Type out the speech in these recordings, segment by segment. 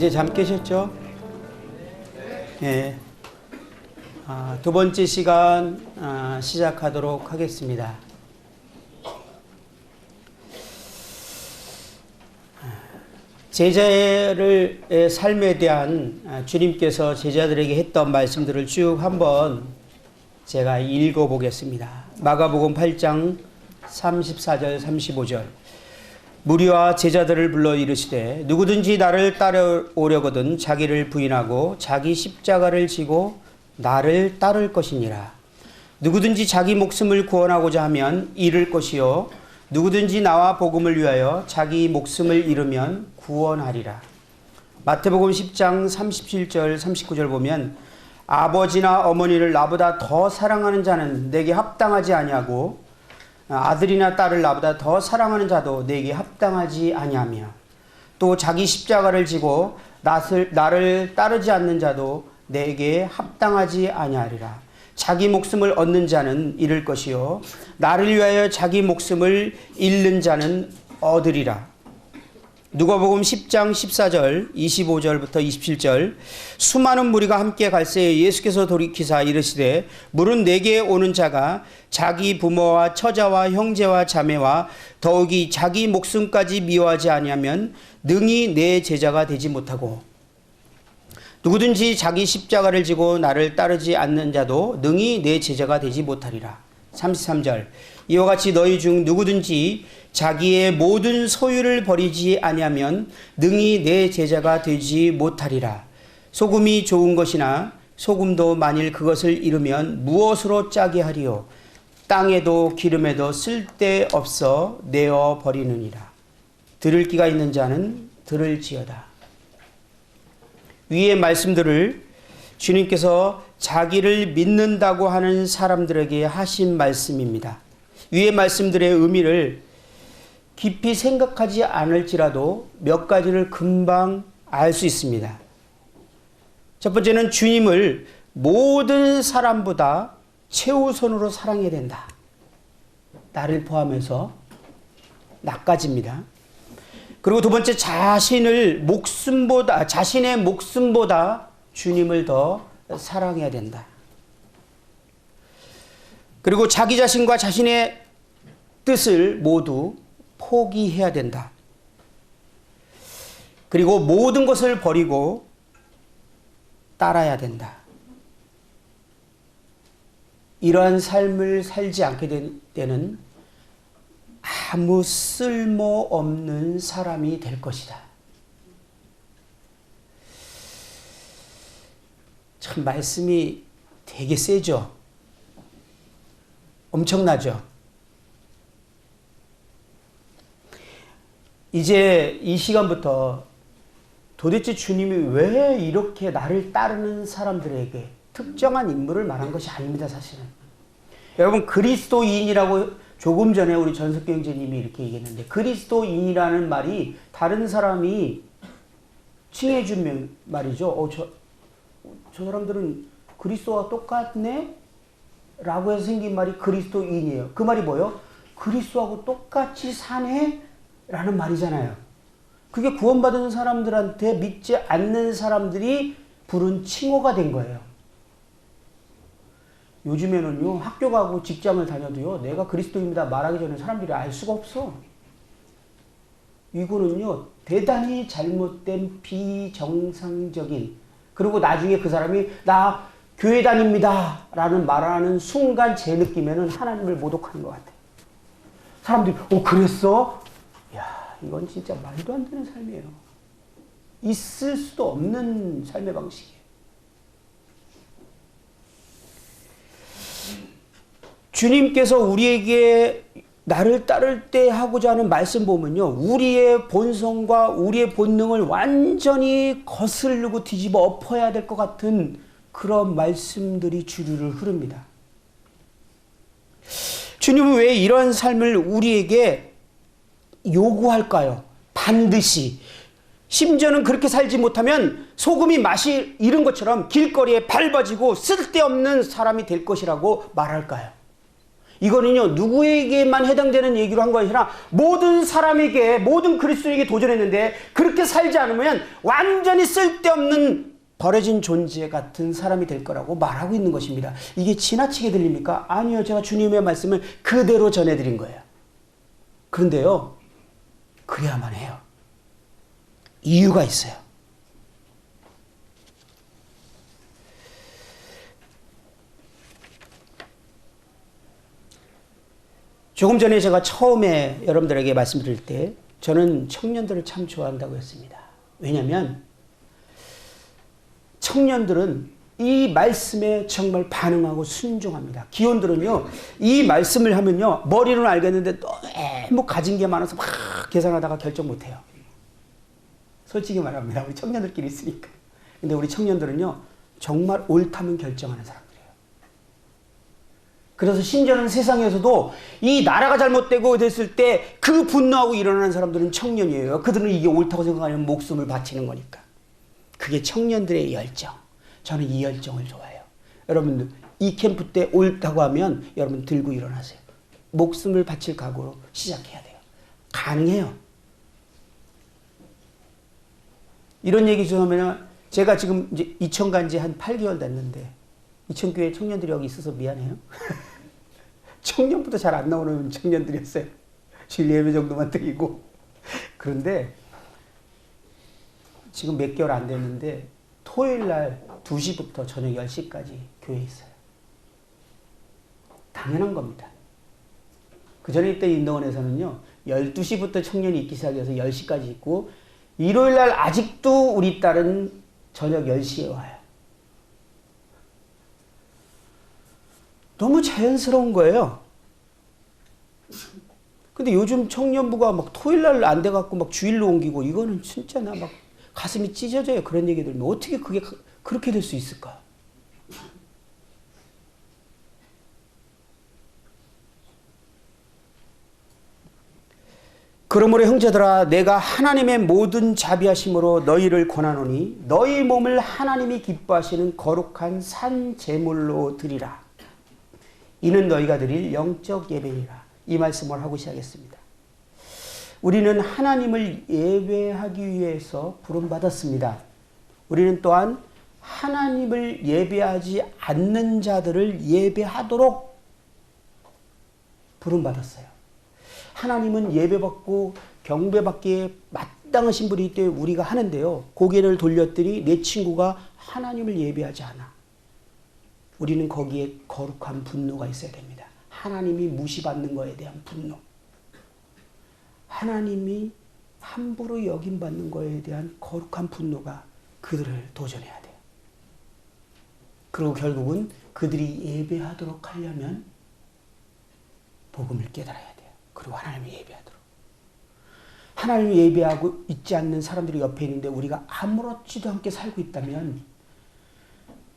이제 잠 깨셨죠? 예. 두 번째 시간 시작하도록 하겠습니다. 제자의 삶에 대한 주님께서 제자들에게 했던 말씀들을 쭉 한번 제가 읽어보겠습니다. 마가복음 8장 34절 35절. 무리와 제자들을 불러 이르시되 누구든지 나를 따라오려거든 자기를 부인하고 자기 십자가를 지고 나를 따를 것이니라. 누구든지 자기 목숨을 구원하고자 하면 잃을 것이요 누구든지 나와 복음을 위하여 자기 목숨을 잃으면 구원하리라. 마태복음 10장 37절 39절 보면 아버지나 어머니를 나보다 더 사랑하는 자는 내게 합당하지 아니하고 아들이나 딸을 나보다 더 사랑하는 자도 내게 합당하지 아니하며 또 자기 십자가를 지고 나를 따르지 않는 자도 내게 합당하지 아니하리라. 자기 목숨을 얻는 자는 잃을 것이요 나를 위하여 자기 목숨을 잃는 자는 얻으리라. 누가복음 10장 14절 25절부터 27절. 수많은 무리가 함께 갈새에 예수께서 돌이키사 이르시되 물은 내게 오는 자가 자기 부모와 처자와 형제와 자매와 더욱이 자기 목숨까지 미워하지 아니하면 능히 내 제자가 되지 못하고 누구든지 자기 십자가를 지고 나를 따르지 않는 자도 능히 내 제자가 되지 못하리라. 33절. 이와 같이 너희 중 누구든지 자기의 모든 소유를 버리지 아니하면 능히 내 제자가 되지 못하리라. 소금이 좋은 것이나 소금도 만일 그것을 잃으면 무엇으로 짜게 하리요 땅에도 기름에도 쓸데없어 내어 버리느니라. 들을 귀가 있는 자는 들을지어다. 위의 말씀들을 주님께서 자기를 믿는다고 하는 사람들에게 하신 말씀입니다. 위의 말씀들의 의미를 깊이 생각하지 않을지라도 몇 가지를 금방 알 수 있습니다. 첫 번째는 주님을 모든 사람보다 최우선으로 사랑해야 된다. 나를 포함해서 나까지입니다. 그리고 두 번째, 자신의 목숨보다 주님을 더 사랑해야 된다. 그리고 자기 자신과 자신의 뜻을 모두 포기해야 된다. 그리고 모든 것을 버리고 따라야 된다. 이러한 삶을 살지 않게 될 때는 아무 쓸모없는 사람이 될 것이다. 참 말씀이 되게 세죠? 엄청나죠? 이제 이 시간부터 도대체 주님이 왜 이렇게 나를 따르는 사람들에게 특정한 인물을 말한 것이 아닙니다, 사실은. 여러분, 그리스도인이라고 조금 전에 우리 전석교 형제님이 이렇게 얘기했는데, 그리스도인이라는 말이 다른 사람이 칭해준 말이죠. 저 사람들은 그리스도와 똑같네? 라고 해서 생긴 말이 그리스도인이에요. 그 말이 뭐예요? 그리스도하고 똑같이 사네? 라는 말이잖아요. 그게 구원받은 사람들한테 믿지 않는 사람들이 부른 칭호가 된 거예요. 요즘에는요, 학교 가고 직장을 다녀도요, 내가 그리스도입니다 말하기 전에 사람들이 알 수가 없어. 이거는요, 대단히 잘못된 비정상적인, 그리고 나중에 그 사람이 나 교회 다닙니다 라는 말하는 순간 제 느낌에는 하나님을 모독하는 것 같아요. 사람들이 그랬어? 야, 이건 진짜 말도 안 되는 삶이에요. 있을 수도 없는 삶의 방식이에요. 주님께서 우리에게 나를 따를 때 하고자 하는 말씀 보면요, 우리의 본성과 우리의 본능을 완전히 거스르고 뒤집어 엎어야 될 것 같은 그런 말씀들이 주르르 흐릅니다. 주님은 왜 이런 삶을 우리에게 요구할까요? 반드시. 심지어는 그렇게 살지 못하면 소금이 맛이 잃은 것처럼 길거리에 밟아지고 쓸데없는 사람이 될 것이라고 말할까요? 이거는요, 누구에게만 해당되는 얘기로 한 것이 아니라 모든 사람에게, 모든 그리스도인에게 도전했는데 그렇게 살지 않으면 완전히 쓸데없는 버려진 존재 같은 사람이 될 거라고 말하고 있는 것입니다. 이게 지나치게 들립니까? 아니요. 제가 주님의 말씀을 그대로 전해드린 거예요. 그런데요, 그래야만 해요. 이유가 있어요. 조금 전에 제가 처음에 여러분들에게 말씀드릴 때 저는 청년들을 참 좋아한다고 했습니다. 왜냐하면 청년들은 이 말씀에 정말 반응하고 순종합니다. 기혼들은요, 이 말씀을 하면요, 머리로는 알겠는데 너무 가진 게 많아서 막 계산하다가 결정 못해요. 솔직히 말합니다. 우리 청년들끼리 있으니까. 근데 우리 청년들은요, 정말 옳다면 결정하는 사람들이에요. 그래서 심지어는 세상에서도 이 나라가 잘못되고 됐을 때 그 분노하고 일어나는 사람들은 청년이에요. 그들은 이게 옳다고 생각하면 목숨을 바치는 거니까. 그게 청년들의 열정. 저는 이 열정을 좋아해요. 여러분들 이 캠프 때 옳다고 하면 여러분 들고 일어나세요. 목숨을 바칠 각오로 시작해야 돼요. 가능해요. 이런 얘기 좀 하면 제가 지금 이제 이천 간 지 한 8개월 됐는데 이천교회 청년들이 여기 있어서 미안해요. 청년부터 잘 안 나오는 청년들이었어요. 주일 예배 정도만 드리고. 그런데 지금 몇 개월 안 됐는데 토요일 날 2시부터 저녁 10시까지 교회에 있어요. 당연한 겁니다. 그 전에 이때 인도원에서는요, 12시부터 청년이 있기 시작해서 10시까지 있고, 일요일 날 아직도 우리 딸은 저녁 10시에 와요. 너무 자연스러운 거예요. 근데 요즘 청년부가 막 토요일 날 안 돼갖고 막 주일로 옮기고, 이거는 진짜 나 막 가슴이 찢어져요. 그런 얘기 들으면. 어떻게 그게 그렇게 될 수 있을까? 그러므로 형제들아, 내가 하나님의 모든 자비하심으로 너희를 권하노니 너희 몸을 하나님이 기뻐하시는 거룩한 산 제물로 드리라. 이는 너희가 드릴 영적 예배니라. 이 말씀을 하고 시작했습니다. 우리는 하나님을 예배하기 위해서 부름받았습니다. 우리는 또한 하나님을 예배하지 않는 자들을 예배하도록 부름받았어요. 하나님은 예배받고 경배받기에 마땅하신 분이기 때문에 우리가 하는데요. 고개를 돌렸더니 내 친구가 하나님을 예배하지 않아. 우리는 거기에 거룩한 분노가 있어야 됩니다. 하나님이 무시받는 것에 대한 분노. 하나님이 함부로 여김받는 것에 대한 거룩한 분노가 그들을 도전해야 돼요. 그리고 결국은 그들이 예배하도록 하려면 복음을 깨달아야 돼요. 그리고 하나님을 예배하도록. 하나님을 예배하고 있지 않는 사람들이 옆에 있는데 우리가 아무렇지도 않게 살고 있다면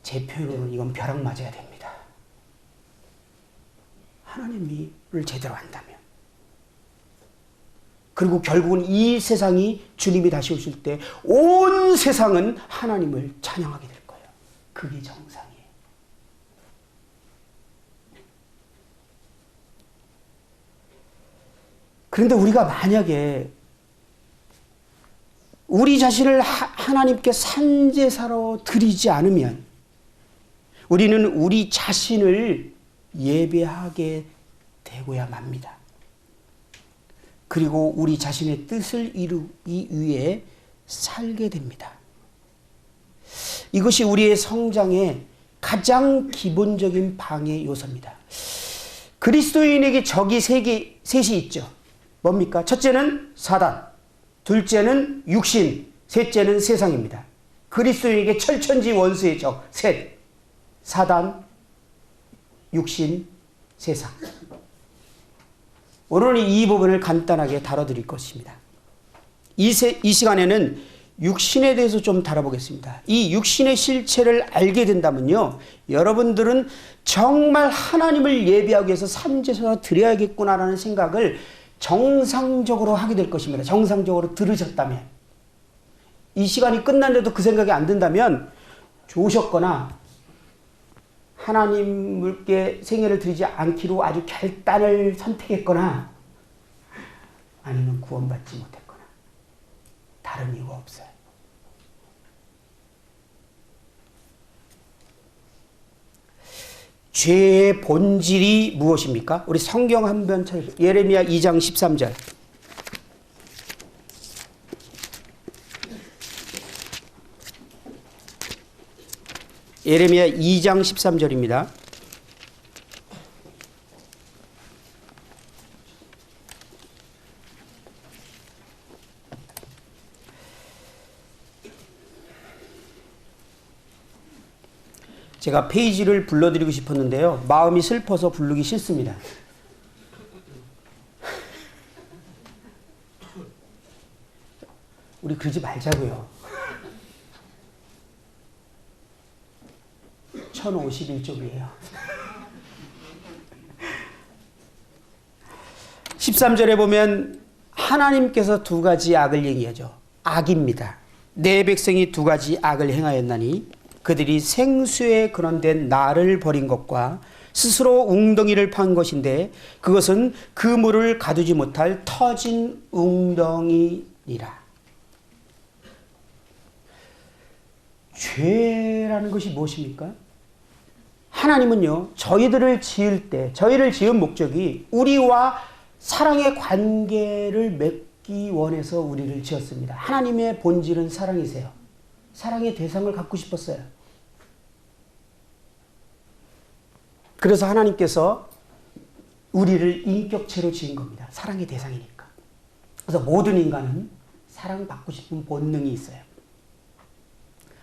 제 표현으로는 이건 벼락 맞아야 됩니다. 하나님을 제대로 안다면. 그리고 결국은 이 세상이 주님이 다시 오실 때 온 세상은 하나님을 찬양하게 될 거예요. 그게 정상이에요. 그런데 우리가 만약에 우리 자신을 하나님께 산제사로 드리지 않으면 우리는 우리 자신을 예배하게 되고야 맙니다. 그리고 우리 자신의 뜻을 이루기 위해 살게 됩니다. 이것이 우리의 성장의 가장 기본적인 방해 요소입니다. 그리스도인에게 적이 셋이 있죠. 뭡니까? 첫째는 사단, 둘째는 육신, 셋째는 세상입니다. 그리스도인에게 철천지 원수의 적, 셋. 사단, 육신, 세상. 오늘은 이 부분을 간단하게 다뤄드릴 것입니다. 이 시간에는 육신에 대해서 좀 다뤄보겠습니다. 이 육신의 실체를 알게 된다면요, 여러분들은 정말 하나님을 예배하기 위해서 산제사로 드려야겠구나라는 생각을 정상적으로 하게 될 것입니다. 정상적으로 들으셨다면. 이 시간이 끝났는데도 그 생각이 안 든다면 좋으셨거나 하나님께 생애를 드리지 않기로 아주 결단을 선택했거나 아니면 구원받지 못했거나 다른 이유가 없어요. 죄의 본질이 무엇입니까? 우리 성경 한번 찾으세요. 예레미야 2장 13절. 예레미야 2장 13절입니다. 제가 페이지를 불러드리고 싶었는데요. 마음이 슬퍼서 부르기 싫습니다. 우리 그러지 말자고요. 1051쪽이에요. 13절에 보면 하나님께서 두 가지 악을 얘기하죠. 악입니다. 내 백성이 두 가지 악을 행하였나니 그들이 생수에 근원된 나를 버린 것과 스스로 웅덩이를 판 것인데 그것은 그 물을 가두지 못할 터진 웅덩이니라. 죄라는 것이 무엇입니까? 하나님은요, 저희들을 지을 때, 저희를 지은 목적이 우리와 사랑의 관계를 맺기 원해서 우리를 지었습니다. 하나님의 본질은 사랑이세요. 사랑의 대상을 갖고 싶었어요. 그래서 하나님께서 우리를 인격체로 지은 겁니다. 사랑의 대상이니까. 그래서 모든 인간은 사랑받고 싶은 본능이 있어요.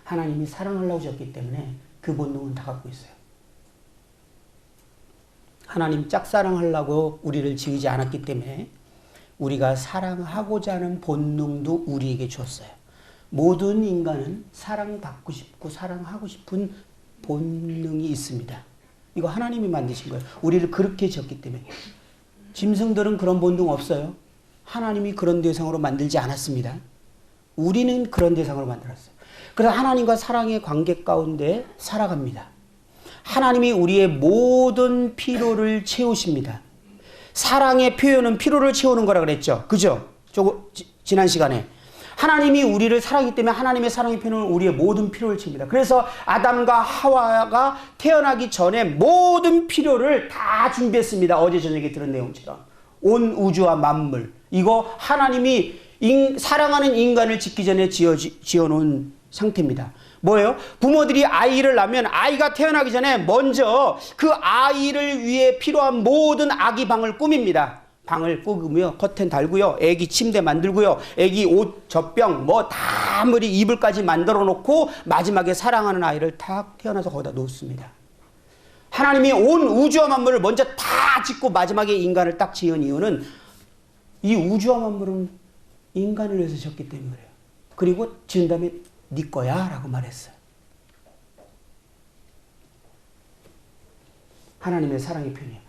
하나님이 사랑하려고 지었기 때문에 그 본능은 다 갖고 있어요. 하나님 짝사랑하려고 우리를 지으지 않았기 때문에 우리가 사랑하고자 하는 본능도 우리에게 줬어요. 모든 인간은 사랑받고 싶고 사랑하고 싶은 본능이 있습니다. 이거 하나님이 만드신 거예요. 우리를 그렇게 지었기 때문에. 짐승들은 그런 본능 없어요. 하나님이 그런 대상으로 만들지 않았습니다. 우리는 그런 대상으로 만들었어요. 그래서 하나님과 사랑의 관계 가운데 살아갑니다. 하나님이 우리의 모든 필요를 채우십니다. 사랑의 표현은 필요를 채우는 거라 그랬죠. 그죠? 지난 시간에. 하나님이 우리를 사랑하기 때문에 하나님의 사랑의 표현은 우리의 모든 필요를 채웁니다. 그래서 아담과 하와가 태어나기 전에 모든 필요를 다 준비했습니다. 어제 저녁에 들은 내용처럼. 온 우주와 만물. 이거 하나님이 사랑하는 인간을 짓기 전에 지어놓은 상태입니다. 뭐예요? 부모들이 아이를 낳으면 아이가 태어나기 전에 먼저 그 아이를 위해 필요한 모든 아기 방을 꾸밉니다. 방을 꾸미며 커튼 달고요. 애기 침대 만들고요. 애기 옷, 젖병 뭐 다 아무리 이불까지 만들어 놓고 마지막에 사랑하는 아이를 탁 태어나서 거기다 놓습니다. 하나님이 온 우주와 만물을 먼저 다 짓고 마지막에 인간을 딱 지은 이유는 이 우주와 만물은 인간을 위해서 지었기 때문에 그래요. 그리고 지은 다음에 네 거야 라고 말했어요. 하나님의 사랑의 표현이에요.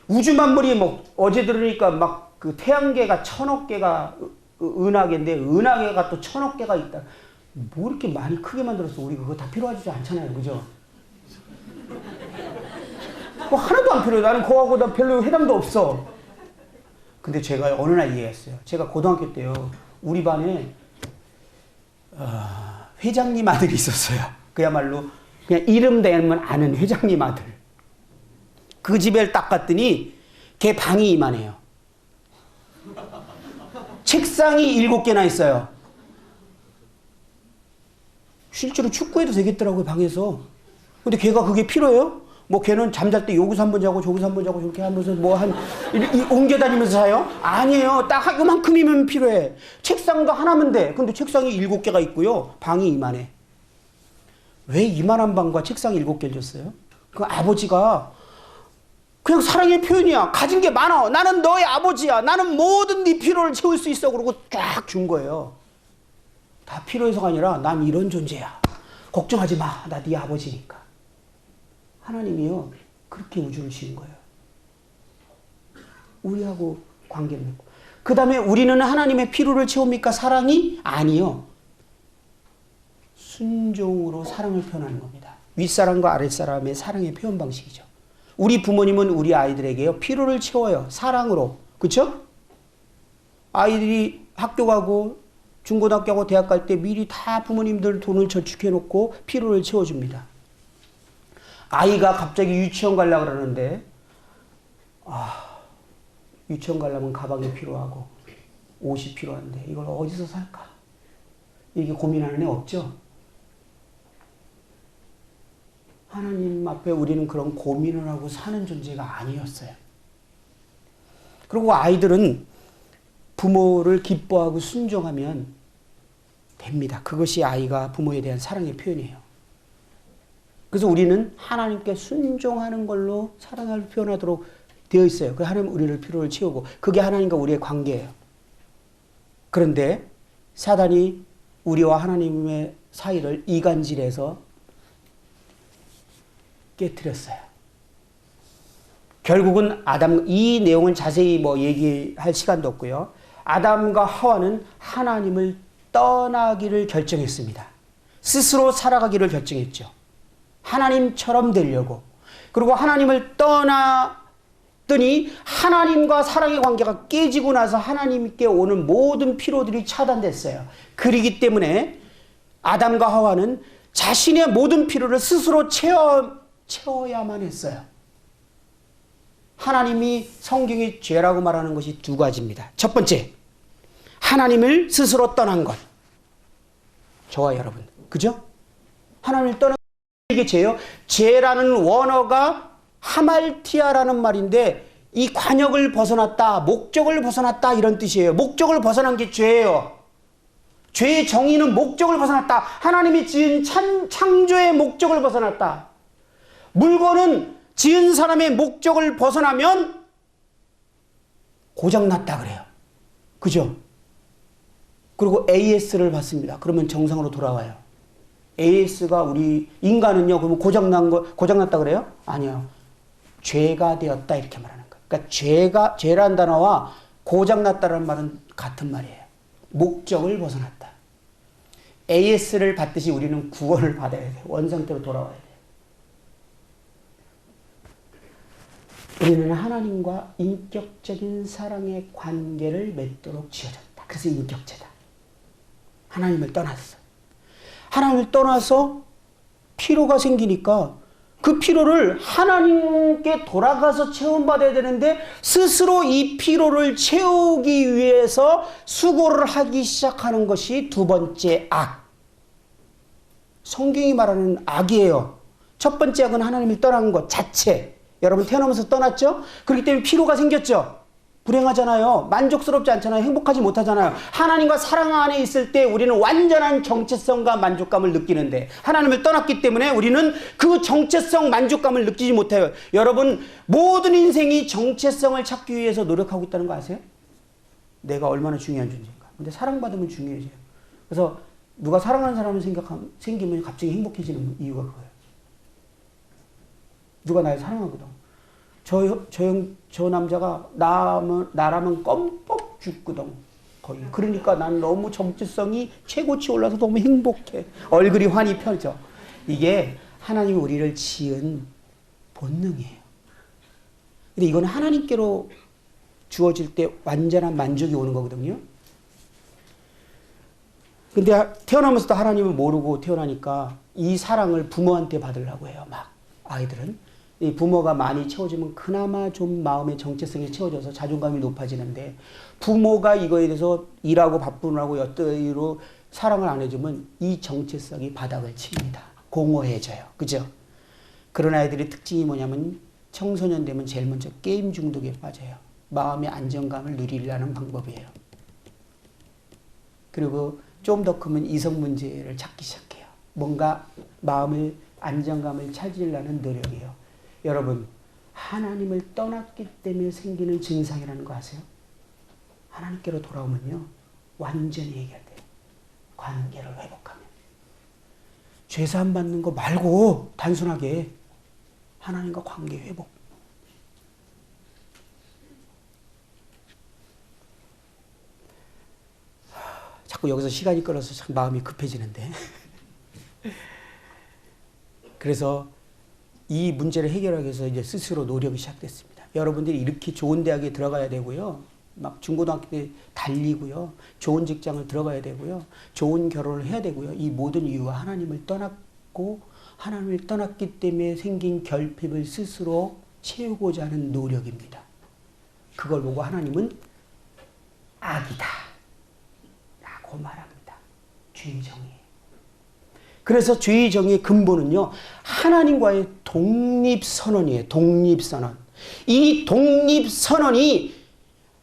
우주 만물이 뭐 어제 들으니까 막 그 태양계가 1000억 개가 은하계인데 은하계가 또 1000억 개가 있다. 뭐 이렇게 많이 크게 만들었어. 우리 그거 다 필요하지 않잖아요. 그죠? 뭐 하나도 안 필요해. 나는 그거하고 나 별로 해당도 없어. 근데 제가 어느 날 이해했어요. 제가 고등학교 때요. 우리 반에 회장님 아들이 있었어요. 그야말로 그냥 이름 되면 아는 회장님 아들. 그 집에 딱 갔더니 걔 방이 이만해요. 책상이 7개나 있어요. 실제로 축구해도 되겠더라고요, 방에서. 근데 걔가 그게 필요해요? 뭐 걔는 잠잘 때 여기서 한 번 자고 저기서 한 번 자고 저렇게 하면서 뭐 옮겨 다니면서 자요? 아니에요. 딱 요만큼이면 필요해. 책상도 하나면 돼. 근데 책상이 7개가 있고요. 방이 이만해. 왜 이만한 방과 책상이 7개를 줬어요? 그 아버지가 그냥 사랑의 표현이야. 가진 게 많아. 나는 너의 아버지야. 나는 모든 네 필요를 채울 수 있어. 그러고 쫙 준 거예요. 다 필요해서가 아니라 난 이런 존재야. 걱정하지 마. 나 네 아버지니까. 하나님이요. 그렇게 우주를 지은 거예요. 우리하고 관계를 맺고. 그 다음에 우리는 하나님의 필요를 채웁니까? 사랑이? 아니요. 순종으로 사랑을 표현하는 겁니다. 윗사람과 아랫사람의 사랑의 표현 방식이죠. 우리 부모님은 우리 아이들에게요, 필요를 채워요. 사랑으로. 그렇죠? 아이들이 학교 가고 중고등학교 가고 대학 갈 때 미리 다 부모님들 돈을 저축해 놓고 필요를 채워줍니다. 아이가 갑자기 유치원 가려고 그러는데 유치원 가려면 가방이 필요하고 옷이 필요한데 이걸 어디서 살까? 이게 고민하는 애 없죠? 하나님 앞에 우리는 그런 고민을 하고 사는 존재가 아니었어요. 그리고 아이들은 부모를 기뻐하고 순종하면 됩니다. 그것이 아이가 부모에 대한 사랑의 표현이에요. 그래서 우리는 하나님께 순종하는 걸로 사랑을 표현하도록 되어 있어요. 그 하나님 우리를 필요를 채우고 그게 하나님과 우리의 관계예요. 그런데 사단이 우리와 하나님의 사이를 이간질해서 깨뜨렸어요. 결국은 이 내용은 자세히 얘기할 시간도 없고요. 아담과 하와는 하나님을 떠나기를 결정했습니다. 스스로 살아가기를 결정했죠. 하나님처럼 되려고. 그리고 하나님을 떠났더니 하나님과 사랑의 관계가 깨지고 나서 하나님께 오는 모든 피로들이 차단됐어요. 그러기 때문에 아담과 하와는 자신의 모든 피로를 스스로 채워야만 했어요. 하나님이 성경이 죄라고 말하는 것이 두 가지입니다. 첫 번째, 하나님을 스스로 떠난 것. 저와 여러분, 그죠? 하나님을 떠난 이게 죄예요. 죄라는 원어가 하말티아라는 말인데 이 관역을 벗어났다, 목적을 벗어났다 이런 뜻이에요. 목적을 벗어난 게 죄예요. 죄의 정의는 목적을 벗어났다. 하나님이 지은 창조의 목적을 벗어났다. 물건은 지은 사람의 목적을 벗어나면 고장났다 그래요. 그죠? 그리고 AS를 받습니다. 그러면 정상으로 돌아와요. AS가 우리 인간은요, 그러면 고장났다 그래요? 아니요. 죄가 되었다 이렇게 말하는 거예요. 그러니까 죄란 단어와 고장났다라는 말은 같은 말이에요. 목적을 벗어났다. AS를 받듯이 우리는 구원을 받아야 돼요. 원상태로 돌아와야 돼요. 우리는 하나님과 인격적인 사랑의 관계를 맺도록 지어졌다. 그래서 인격체다. 하나님을 떠났어. 하나님을 떠나서 피로가 생기니까 그 피로를 하나님께 돌아가서 체험받아야 되는데 스스로 이 피로를 채우기 위해서 수고를 하기 시작하는 것이 두 번째 악. 성경이 말하는 악이에요. 첫 번째 악은 하나님을 떠난 것 자체. 여러분 태어나면서 떠났죠? 그렇기 때문에 피로가 생겼죠? 불행하잖아요. 만족스럽지 않잖아요. 행복하지 못하잖아요. 하나님과 사랑 안에 있을 때 우리는 완전한 정체성과 만족감을 느끼는데 하나님을 떠났기 때문에 우리는 그 정체성, 만족감을 느끼지 못해요. 여러분 모든 인생이 정체성을 찾기 위해서 노력하고 있다는 거 아세요? 내가 얼마나 중요한 존재인가. 근데 사랑받으면 중요해져요. 그래서 누가 사랑하는 사람을 생기면 갑자기 행복해지는 이유가 그거예요. 누가 날 사랑하거든. 저 남자가 나라면 껌뻑 죽거든. 거의. 그러니까 난 너무 정체성이 최고치 올라서 너무 행복해. 얼굴이 환히 펴져. 이게 하나님이 우리를 지은 본능이에요. 근데 이건 하나님께로 주어질 때 완전한 만족이 오는 거거든요. 근데 태어나면서도 하나님을 모르고 태어나니까 이 사랑을 부모한테 받으려고 해요. 막 아이들은. 이 부모가 많이 채워주면 그나마 좀 마음의 정체성이 채워져서 자존감이 높아지는데 부모가 이거에 대해서 일하고 바쁘라고 엿들이로 사랑을 안 해주면 이 정체성이 바닥을 칩니다. 공허해져요. 그죠? 그런 아이들의 특징이 뭐냐면 청소년 되면 제일 먼저 게임 중독에 빠져요. 마음의 안정감을 누리려는 방법이에요. 그리고 좀 더 크면 이성 문제를 찾기 시작해요. 뭔가 마음을 안정감을 찾으려는 노력이에요. 여러분 하나님을 떠났기 때문에 생기는 증상이라는 거 아세요? 하나님께로 돌아오면요 완전히 해결돼요. 관계를 회복하면. 죄사함 받는 거 말고 단순하게 하나님과 관계 회복. 자꾸 여기서 시간이 끌어서 참 마음이 급해지는데 그래서 이 문제를 해결하기 위해서 이제 스스로 노력이 시작됐습니다. 여러분들이 이렇게 좋은 대학에 들어가야 되고요. 막 중고등학교 때 달리고요. 좋은 직장을 들어가야 되고요. 좋은 결혼을 해야 되고요. 이 모든 이유가 하나님을 떠났고 하나님을 떠났기 때문에 생긴 결핍을 스스로 채우고자 하는 노력입니다. 그걸 보고 하나님은 악이다 라고 말합니다. 죄의 정의. 그래서 죄의 정의의 근본은요, 하나님과의 독립선언이에요. 독립선언. 이 독립선언이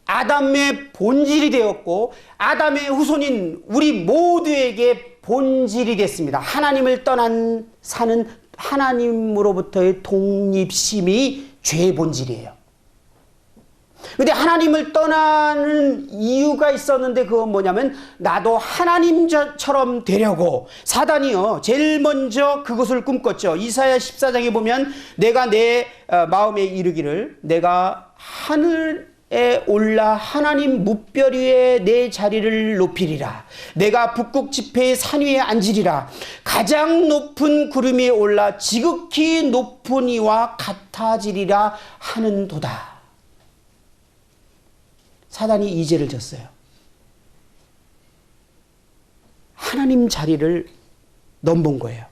아담의 본질이 되었고 아담의 후손인 우리 모두에게 본질이 됐습니다. 하나님을 떠난 사는 하나님으로부터의 독립심이 죄의 본질이에요. 근데 하나님을 떠나는 이유가 있었는데 그건 뭐냐면 나도 하나님처럼 되려고 사단이요 제일 먼저 그것을 꿈꿨죠. 이사야 14장에 보면 내가 내 마음에 이르기를 내가 하늘에 올라 하나님 뭇별 위에 내 자리를 높이리라. 내가 북극 지폐의 산 위에 앉으리라. 가장 높은 구름 위에 올라 지극히 높은 이와 같아지리라 하는도다. 사단이 이 죄를 졌어요. 하나님 자리를 넘본 거예요.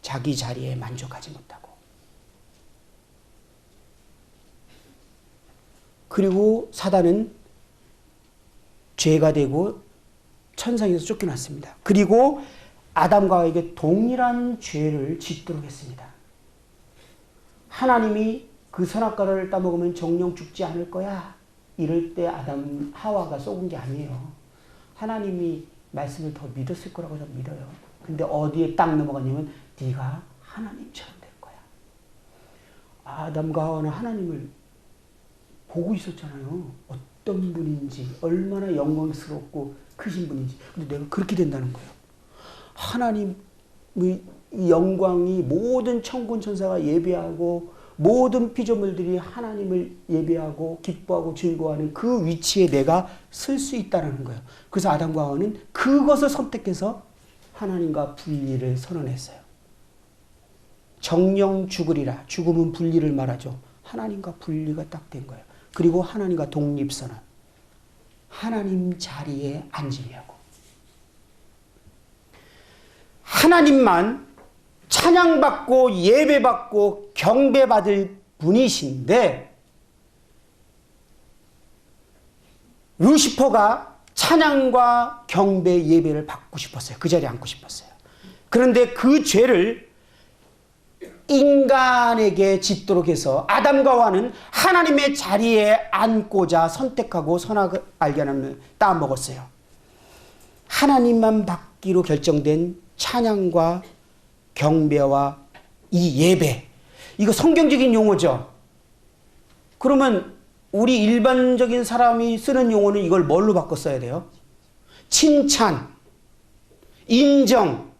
자기 자리에 만족하지 못하고. 그리고 사단은 죄가 되고 천상에서 쫓겨났습니다. 그리고 아담과 하와에게 동일한 죄를 짓도록 했습니다. 하나님이 그 선악과를 따먹으면 정령 죽지 않을 거야. 이럴 때 아담 하와가 속은 게 아니에요. 하나님이 말씀을 더 믿었을 거라고 저는 믿어요. 근데 어디에 딱 넘어가냐면 네가 하나님처럼 될 거야. 아담과 하와는 하나님을 보고 있었잖아요. 어떤 분인지, 얼마나 영광스럽고 크신 분인지. 근데 내가 그렇게 된다는 거예요. 하나님의 영광이 모든 천군 천사가 예배하고 모든 피조물들이 하나님을 예배하고 기뻐하고 즐거워하는 그 위치에 내가 설 수 있다는 거예요. 그래서 아담과 하와는 그것을 선택해서 하나님과 분리를 선언했어요. 정령 죽으리라. 죽음은 분리를 말하죠. 하나님과 분리가 딱 된 거예요. 그리고 하나님과 독립선언. 하나님 자리에 앉으려고. 하나님만 찬양받고 예배받고 경배받을 분이신데 루시퍼가 찬양과 경배 예배를 받고 싶었어요. 그 자리에 앉고 싶었어요. 그런데 그 죄를 인간에게 짓도록 해서 아담과 하와는 하나님의 자리에 앉고자 선택하고 선악을 알게 하는 따먹었어요. 하나님만 받기로 결정된 찬양과 경배와 이 예배, 이거 성경적인 용어죠. 그러면 우리 일반적인 사람이 쓰는 용어는 이걸 뭘로 바꿔 써야 돼요? 칭찬, 인정,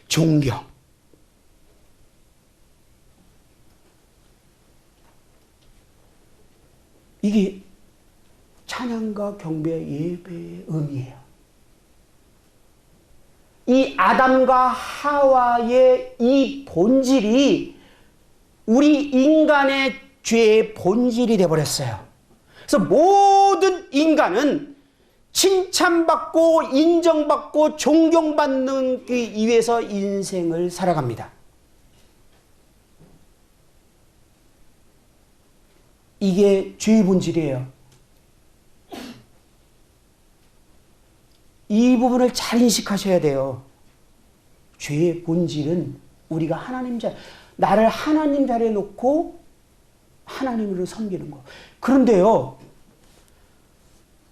존경. 이게 찬양과 경배, 예배의 의미예요. 이 아담과 하와의 이 본질이 우리 인간의 죄의 본질이 되어버렸어요. 그래서 모든 인간은 칭찬받고 인정받고 존경받는 위해서 인생을 살아갑니다. 이게 죄의 본질이에요. 이 부분을 잘 인식하셔야 돼요. 죄의 본질은 우리가 하나님 자리, 나를 하나님 자리에 놓고 하나님으로 섬기는 거. 그런데요,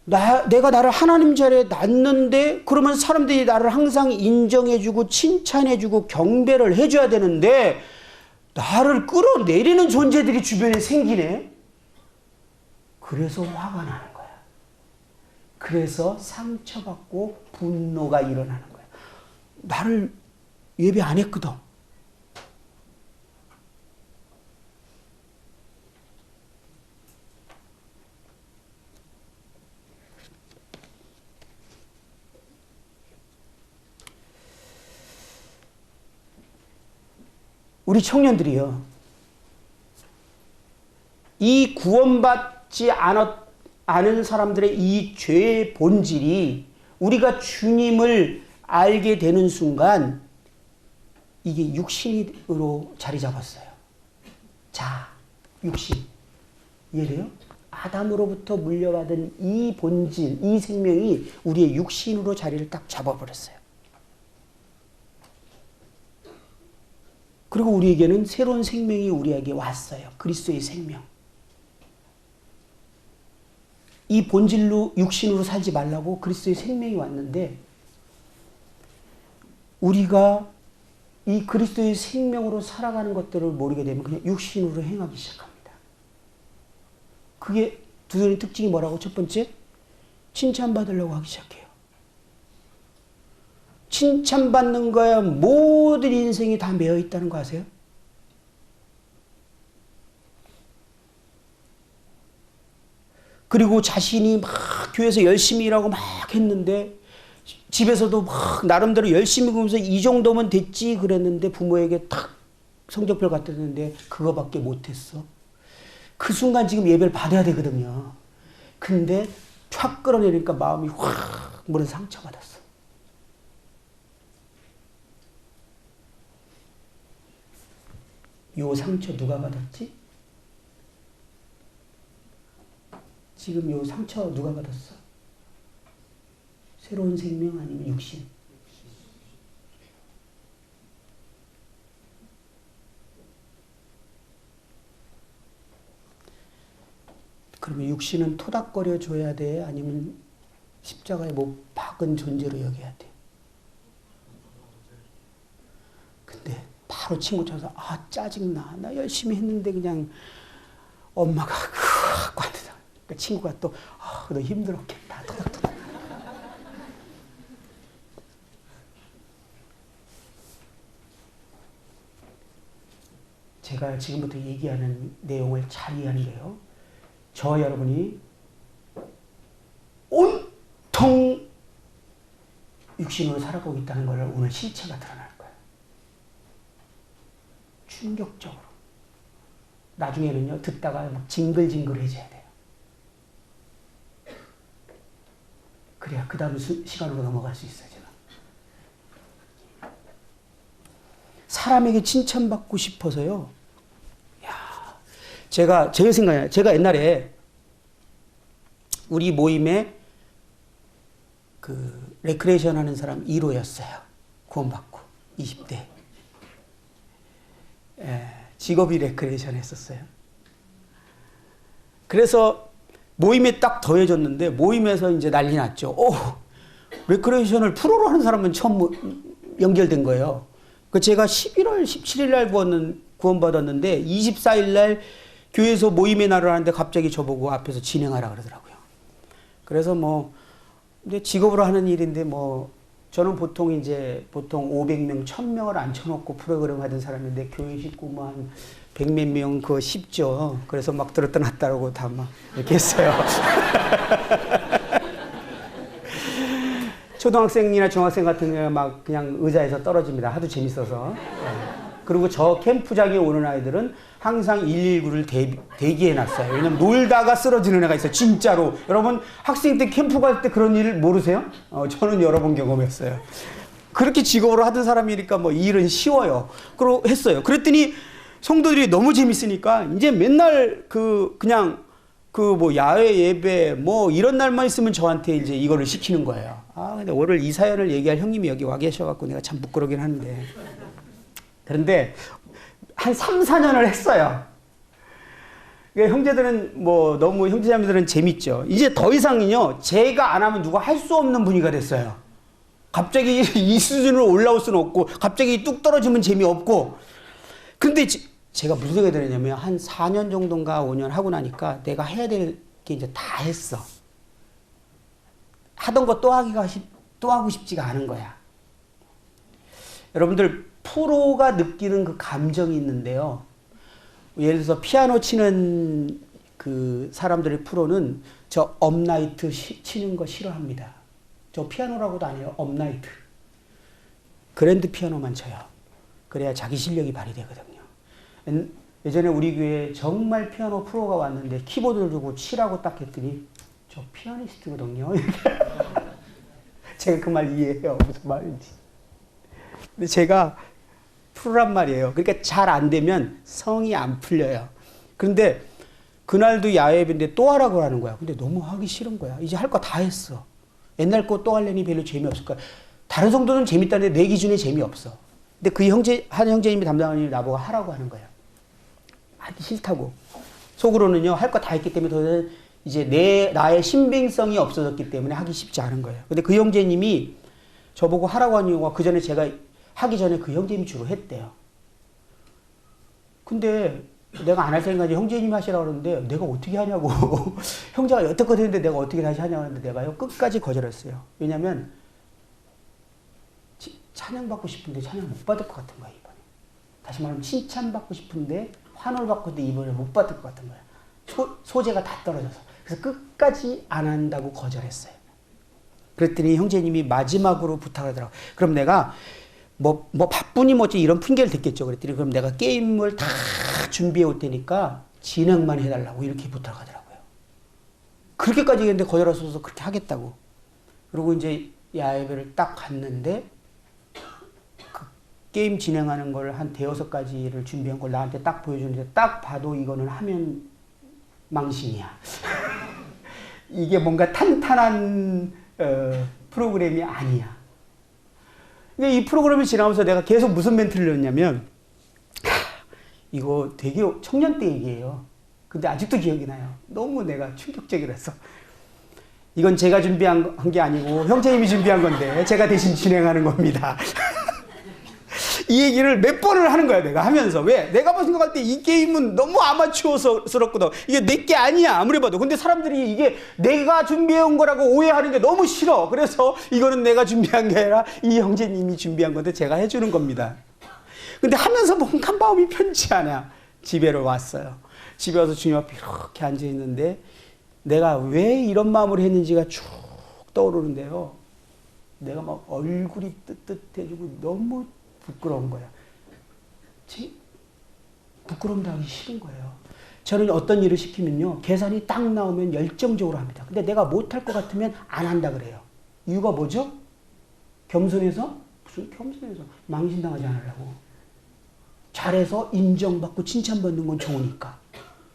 내가 나를 하나님 자리에 놨는데 그러면 사람들이 나를 항상 인정해주고 칭찬해주고 경배를 해줘야 되는데 나를 끌어내리는 존재들이 주변에 생기네. 그래서 화가 나는 거야. 그래서 상처받고 분노가 일어나는 거야. 나를 예배 안 했거든. 우리 청년들이요. 이 구원받지 않은 사람들의 이 죄의 본질이 우리가 주님을 알게 되는 순간 이게 육신으로 자리 잡았어요. 자, 육신. 이해돼요? 아담으로부터 물려받은 이 본질, 이 생명이 우리의 육신으로 자리를 딱 잡아버렸어요. 그리고 우리에게는 새로운 생명이 우리에게 왔어요. 그리스도의 생명. 이 본질로 육신으로 살지 말라고 그리스도의 생명이 왔는데 우리가 이 그리스도의 생명으로 살아가는 것들을 모르게 되면 그냥 육신으로 행하기 시작합니다. 그게 두 가지 특징이 뭐라고? 첫 번째, 칭찬받으려고 하기 시작해요. 칭찬받는 거야 모든 인생이 다 매여 있다는 거 아세요? 그리고 자신이 막 교회에서 열심히 일하고 막 했는데 집에서도 막 나름대로 열심히 보면서 이 정도면 됐지 그랬는데 부모에게 탁 성적표를 갖다 줬는데 그거밖에 못했어. 그 순간 지금 예배를 받아야 되거든요. 근데 촥 끌어내니까 마음이 확 모른 상처받았어. 요 상처 누가 받았지? 지금 요 상처 누가 받았어? 새로운 생명 아니면 육신? 그러면 육신은 토닥거려 줘야 돼? 아니면 십자가에 못 박은 존재로 여겨야 돼? 근데 바로 친구 찾아서 아 짜증나. 나 열심히 했는데 그냥 엄마가 그거 하더라. 그러니까 친구가 또 아, 너 힘들었겠다. 토닥토닥. 제가 지금부터 얘기하는 내용을 잘 이해하는 게요. 저와 여러분이 온통 육신으로 살아가고 있다는 걸 오늘 실체가 드러날 거예요. 충격적으로. 나중에는요, 듣다가 막 징글징글해져야 돼요. 그래야 그 다음 시간으로 넘어갈 수 있어요, 제가. 사람에게 칭찬받고 싶어서요. 제 생각에, 제가 옛날에 우리 모임에 그 레크레이션 하는 사람 1호였어요. 구원받고 20대. 직업이 레크레이션 했었어요. 그래서 모임에 딱 더해졌는데 모임에서 이제 난리 났죠. 레크레이션을 프로로 하는 사람은 처음 연결된 거예요. 그 제가 11월 17일 날 구원받았는데 24일 날 교회에서 모임의 날을 하는데 갑자기 저보고 앞에서 진행하라 그러더라고요. 그래서 근데 직업으로 하는 일인데 저는 보통 500명, 1000명을 앉혀놓고 프로그램 하던 사람인데 교회 식구 한 100몇 명 그거 쉽죠. 그래서 막 들었다 놨다라고 다 막 이렇게 했어요. 초등학생이나 중학생 같은 경우는 막 그냥 의자에서 떨어집니다. 하도 재밌어서. 그리고 저 캠프장에 오는 아이들은 항상 119를 대기해놨어요. 왜냐면 놀다가 쓰러지는 애가 있어요. 진짜로. 여러분 학생 때 캠프 갈 때 그런 일 모르세요? 저는 여러 번 경험했어요. 그렇게 직업으로 하던 사람이니까 이 일은 쉬워요. 그러고 했어요. 그랬더니 성도들이 너무 재밌으니까 이제 맨날 야외 예배 이런 날만 있으면 저한테 이제 이거를 시키는 거예요. 근데 오늘 이 사연을 얘기할 형님이 여기 와 계셔갖고 내가 참 부끄러긴 한데. 그런데 한 3, 4년을 했어요. 그러니까 형제들은 너무 형제자매들은 재밌죠. 이제 더 이상은요, 제가 안 하면 누가 할 수 없는 분위기가 됐어요. 갑자기 이 수준으로 올라올 수는 없고, 갑자기 뚝 떨어지면 재미없고. 근데 제가 무슨 생각이 들었냐면, 한 4년 정도인가 5년 하고 나니까 내가 해야 될 게 이제 다 했어. 하던 거 또 하고 싶지가 않은 거야. 여러분들, 프로가 느끼는 그 감정이 있는데요. 예를 들어서 피아노 치는 그 사람들의 프로는 저 업라이트 치는 거 싫어합니다. 저 피아노라고도 안 해요. 업라이트. 그랜드 피아노만 쳐요. 그래야 자기 실력이 발휘되거든요. 예전에 우리 교회에 정말 피아노 프로가 왔는데 키보드를 두고 치라고 딱 했더니 저 피아니스트거든요. 제가 그 말 이해해요. 무슨 말인지. 근데 제가 프로란 말이에요. 그러니까 잘 안 되면 성이 안 풀려요. 그런데 그날도 야외 예배인데 또 하라고 하는 거야. 근데 너무 하기 싫은 거야. 이제 할 거 다 했어. 옛날 거 또 하려니 별로 재미없을 거야. 다른 성도는 재밌다는데 내 기준에 재미없어. 근데 그 한 형제님이 담당하는 일 나보고 하라고 하는 거야. 하기 싫다고. 속으로는요, 할 거 다 했기 때문에 더 이제 나의 신빙성이 없어졌기 때문에 하기 쉽지 않은 거예요. 근데 그 형제님이 저보고 하라고 한 이유가 그 전에 제가 하기 전에 그 형제님이 주로 했대요. 근데 내가 안 할 생각이 형제님이 하시라고 그러는데 내가 어떻게 하냐고. 형제가 여태껏 했는데 내가 어떻게 다시 하냐고 하는데 내가요, 끝까지 거절했어요. 왜냐면 찬양받고 싶은데 찬양 못 받을 것 같은 거야, 이번에. 다시 말하면 칭찬받고 싶은데 환호를 받고 있는데 이번에 못 받을 것 같은 거야. 소재가 다 떨어져서. 그래서 끝까지 안 한다고 거절했어요. 그랬더니 형제님이 마지막으로 부탁을 하더라고요. 그럼 내가 뭐 바쁘니 뭐지 이런 핑계를 댔겠죠. 그랬더니 그럼 내가 게임을 다 준비해 올 테니까 진행만 해달라고 이렇게 부탁하더라고요. 그렇게까지 했는데 거절하셔서 그렇게 하겠다고. 그리고 이제 야외를 딱 갔는데 그 게임 진행하는 걸 한 대여섯 가지를 준비한 걸 나한테 딱 보여주는데 딱 봐도 이거는 하면 망신이야. 이게 뭔가 탄탄한 프로그램이 아니야. 근데 이 프로그램을 지나면서 내가 계속 무슨 멘트를 넣었냐면 이거 되게 청년 때 얘기예요. 근데 아직도 기억이 나요. 너무 내가 충격적이라서. 이건 제가 준비한 게 아니고 형제님이 준비한 건데 제가 대신 진행하는 겁니다. 이 얘기를 몇 번을 하는 거야, 내가 하면서. 왜? 내가 생각할 때 이 게임은 너무 아마추어스럽거든. 이게 내 게 아니야, 아무리 봐도. 근데 사람들이 이게 내가 준비해온 거라고 오해하는 게 너무 싫어. 그래서 이거는 내가 준비한 게 아니라 이 형제님이 준비한 건데 제가 해주는 겁니다. 근데 하면서 뭔가 마음이 편치 않아. 집에로 왔어요. 집에 와서 주님 앞에 이렇게 앉아있는데 내가 왜 이런 마음으로 했는지가 쭉 떠오르는데요. 내가 막 얼굴이 뜨뜻해지고 너무 부끄러운 거야. 부끄러움 당하기 싫은 거예요. 저는 어떤 일을 시키면요, 계산이 딱 나오면 열정적으로 합니다. 근데 내가 못할 것 같으면 안 한다 그래요. 이유가 뭐죠? 겸손해서? 무슨 겸손해서? 망신당하지 않으려고. 잘해서 인정받고 칭찬받는 건 좋으니까.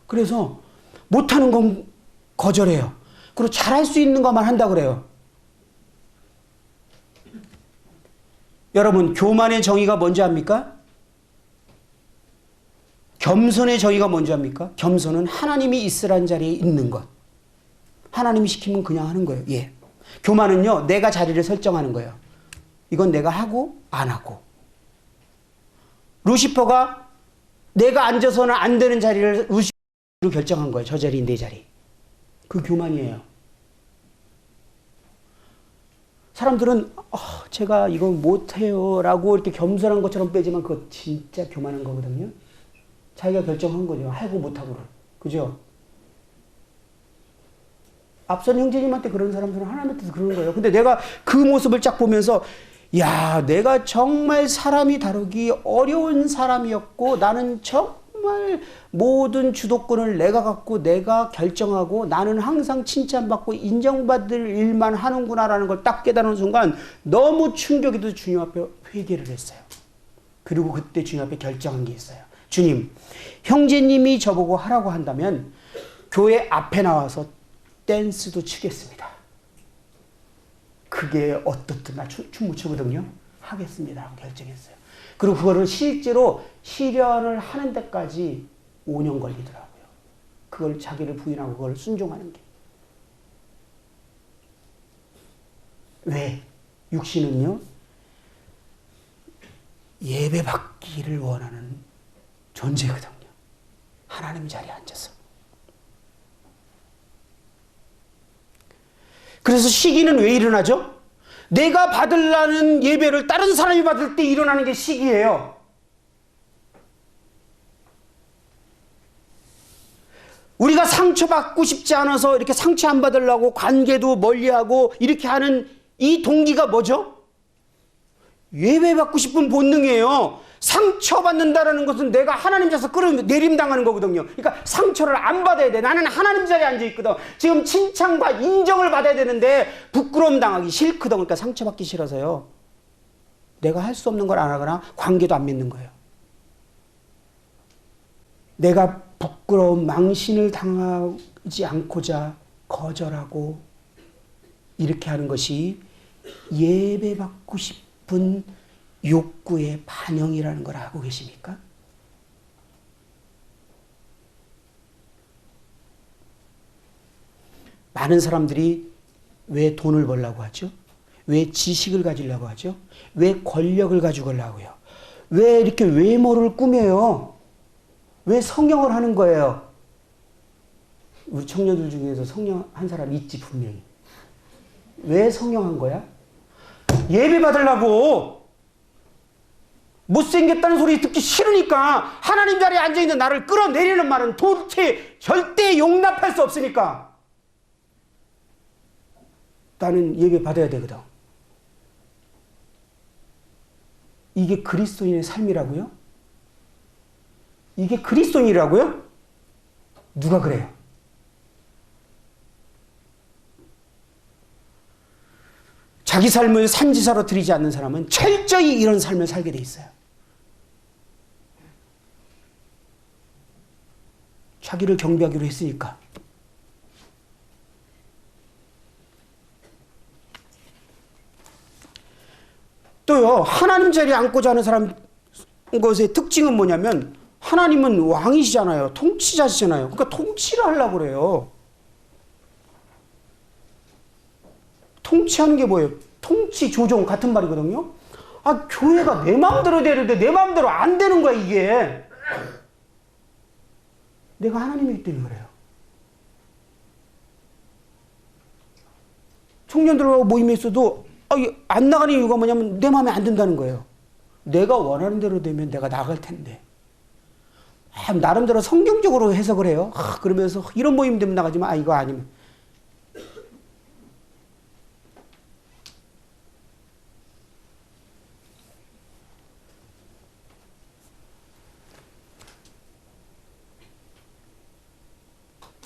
그래서 못하는 건 거절해요. 그리고 잘할 수 있는 것만 한다 그래요. 여러분, 교만의 정의가 뭔지 압니까? 겸손의 정의가 뭔지 압니까? 겸손은 하나님이 있으란 자리에 있는 것. 하나님이 시키면 그냥 하는 거예요. 예. 교만은요, 내가 자리를 설정하는 거예요. 이건 내가 하고 안 하고. 루시퍼가 내가 앉아서는 안 되는 자리를 루시퍼로 결정한 거예요. 저 자리, 내 자리. 그 교만이에요. 사람들은 제가 이거 못해요 라고 이렇게 겸손한 것처럼 빼지만 그거 진짜 교만한 거거든요. 자기가 결정한 거죠. 하고 못하고를. 그죠? 앞선 형제님한테 그런 사람들은 하나님한테도 그러는 거예요. 근데 내가 그 모습을 쫙 보면서 야, 내가 정말 사람이 다루기 어려운 사람이었고 나는 정말 모든 주도권을 내가 갖고 내가 결정하고 나는 항상 칭찬받고 인정받을 일만 하는구나라는 걸 딱 깨달은 순간 너무 충격이 돼서 주님 앞에 회개를 했어요. 그리고 그때 주님 앞에 결정한 게 있어요. 주님, 형제님이 저보고 하라고 한다면 교회 앞에 나와서 댄스도 추겠습니다. 그게 어떻든 나 춤 못 추거든요. 하겠습니다 하고 결정했어요. 그리고 그거를 실제로 실현을 하는 데까지 5년 걸리더라고요. 그걸 자기를 부인하고 그걸 순종하는 게. 왜? 육신은요, 예배 받기를 원하는 존재거든요. 하나님 자리에 앉아서. 그래서 시기는 왜 일어나죠? 내가 받으려는 예배를 다른 사람이 받을 때 일어나는 게 시기예요. 우리가 상처받고 싶지 않아서 이렇게 상처 안 받으려고 관계도 멀리하고 이렇게 하는 이 동기가 뭐죠? 예배 받고 싶은 본능이에요. 상처받는다라는 것은 내가 하나님 자서 끌어내림당하는 거거든요. 그러니까 상처를 안 받아야 돼. 나는 하나님 자리에 앉아있거든. 지금 칭찬과 인정을 받아야 되는데 부끄러움 당하기 싫거든. 그러니까 상처받기 싫어서요. 내가 할 수 없는 걸 안 하거나 관계도 안 맺는 거예요. 내가 부끄러운 망신을 당하지 않고자 거절하고 이렇게 하는 것이 예배받고 싶은 욕구의 반영이라는 걸 알고 계십니까? 많은 사람들이 왜 돈을 벌려고 하죠? 왜 지식을 가지려고 하죠? 왜 권력을 가지고 하려고요? 왜 이렇게 외모를 꾸며요? 왜 성형을 하는 거예요? 우리 청년들 중에서 성형한 사람 있지 분명히. 왜 성형한 거야? 예배 받으려고. 못생겼다는 소리 듣기 싫으니까. 하나님 자리에 앉아있는 나를 끌어내리는 말은 도대체 절대 용납할 수 없으니까. 나는 예배 받아야 되거든. 이게 그리스도인의 삶이라고요? 이게 그리스도인이라고요? 누가 그래요? 자기 삶을 산지사로 드리지 않는 사람은 철저히 이런 삶을 살게 돼 있어요. 자기를 경배하기로 했으니까. 또요, 하나님 자리에 앉고자 하는 사람 것의 특징은 뭐냐면 하나님은 왕이시잖아요. 통치자시잖아요. 그러니까 통치를 하려고 그래요. 통치하는 게 뭐예요? 통치, 조종 같은 말이거든요. 아, 교회가 내 마음대로 되는데 내 마음대로 안 되는 거야, 이게. 내가 하나님이기 때문에 그래요. 청년들하고 모임에 있어도 안 나가는 이유가 뭐냐면 내 마음에 안 든다는 거예요. 내가 원하는 대로 되면 내가 나갈 텐데. 나름대로 성경적으로 해석을 해요. 그러면서 이런 모임 되면 나가지만 이거 아니면.